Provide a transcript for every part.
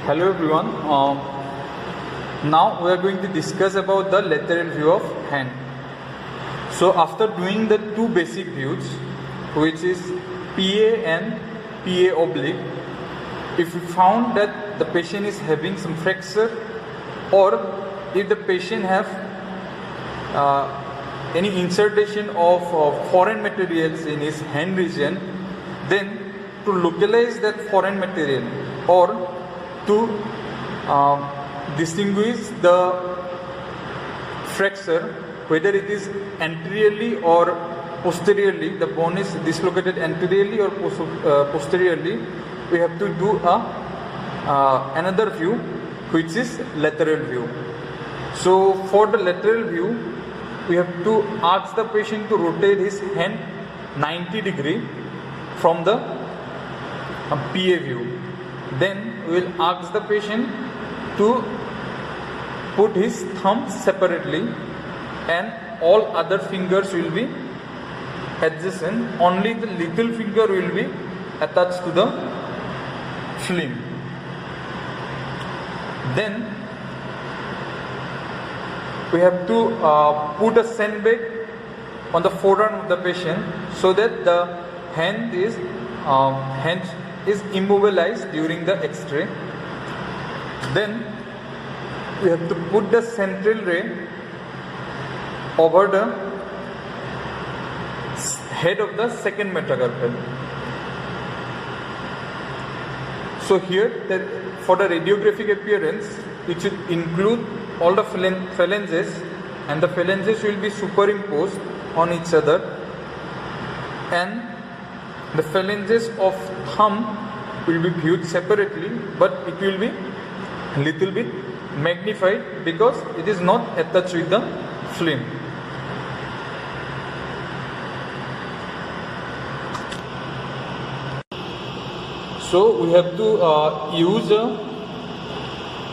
Hello everyone. Now we are going to discuss about the lateral view of hand. So after doing the two basic views, which is PA and PA oblique, if we found that the patient is having some fracture, or if the patient have any insertion of foreign materials in his hand region, then to localize that foreign material or to distinguish the fracture, whether it is anteriorly or posteriorly, the bone is dislocated anteriorly or posteriorly, we have to do another view, which is lateral view. So for the lateral view, we have to ask the patient to rotate his hand 90 degree from the PA view. Then we will ask the patient to put his thumb separately and all other fingers will be adjacent. Only the little finger will be attached to the film. Then we have to put a sandbag on the forearm of the patient so that the hand is immobilized during the X-ray. Then we have to put the central ray over the head of the second metacarpal. So here, for the radiographic appearance, it should include all the phalanges, and the phalanges will be superimposed on each other, and the phalanges of thumb will be viewed separately, but it will be a little bit magnified because it is not attached with the film. So we have to use a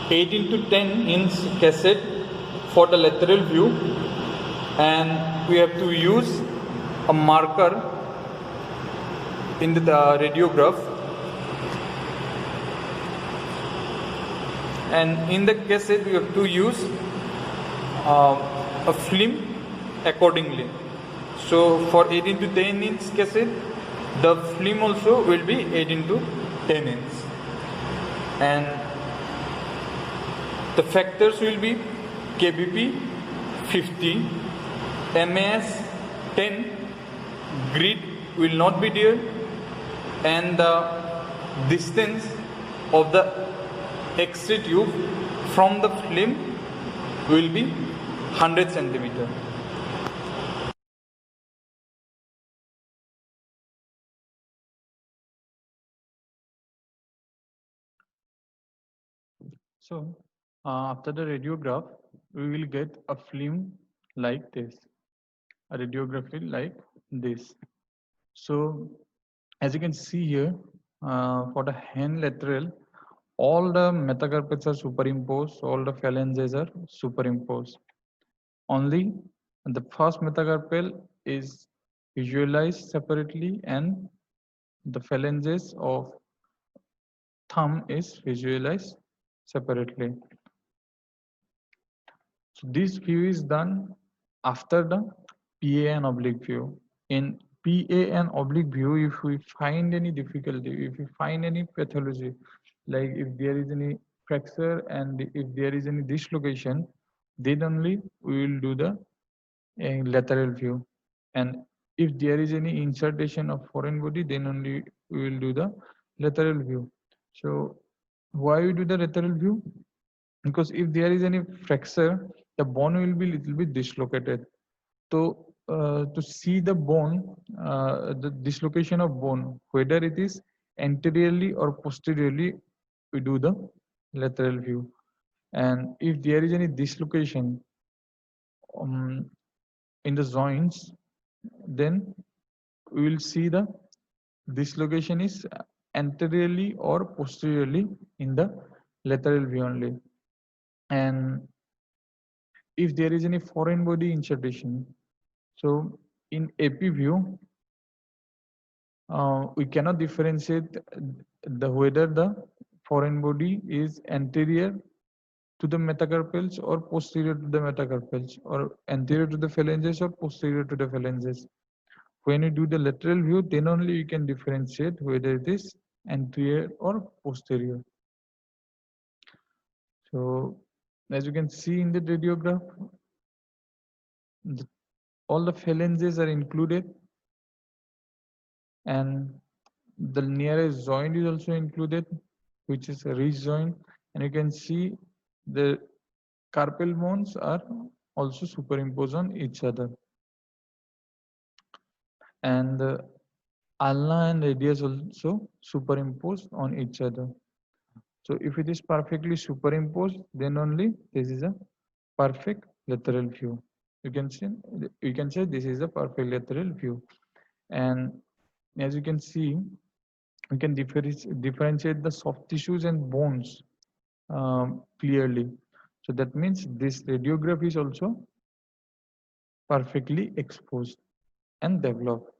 8x10" cassette for the lateral view, and we have to use a marker in the radiograph, and in the cassette we have to use a film accordingly. So for 8x10" cassette, the film also will be 8x10", and the factors will be KBP 50, MAS 10, grid will not be there, and the distance of the X-ray tube from the film will be 100 centimeter. So after the radiograph, we will get a film like this, a radiography like this. So as you can see here, for the hand lateral, all the metacarpals are superimposed, all the phalanges are superimposed. Only the first metacarpal is visualized separately, and the phalanges of thumb is visualized separately. So this view is done after the PA and oblique view. In PA and oblique view, if we find any difficulty, if we find any pathology, like if there is any fracture and if there is any dislocation, then only we will do the lateral view. And if there is any insertion of foreign body, then only we will do the lateral view. So why we do the lateral view? Because if there is any fracture, the bone will be little bit dislocated. So to see the bone, the dislocation of bone, whether it is anteriorly or posteriorly, we do the lateral view. And if there is any dislocation in the joints, then we will see the dislocation is anteriorly or posteriorly in the lateral view only. And if there is any foreign body insertion, so in AP view, we cannot differentiate whether the foreign body is anterior to the metacarpals or posterior to the metacarpals, or anterior to the phalanges or posterior to the phalanges. When you do the lateral view, then only you can differentiate whether it is anterior or posterior. So as you can see in the radiograph, the, all the phalanges are included, and the nearest joint is also included, which is a ridge joint, and you can see the carpal bones are also superimposed on each other, and the ulna and radius also superimposed on each other. So if it is perfectly superimposed, then only this is a perfect lateral view. You can say this is a perfect lateral view. And as you can see, we can differentiate the soft tissues and bones clearly. So that means this radiograph is also perfectly exposed and developed.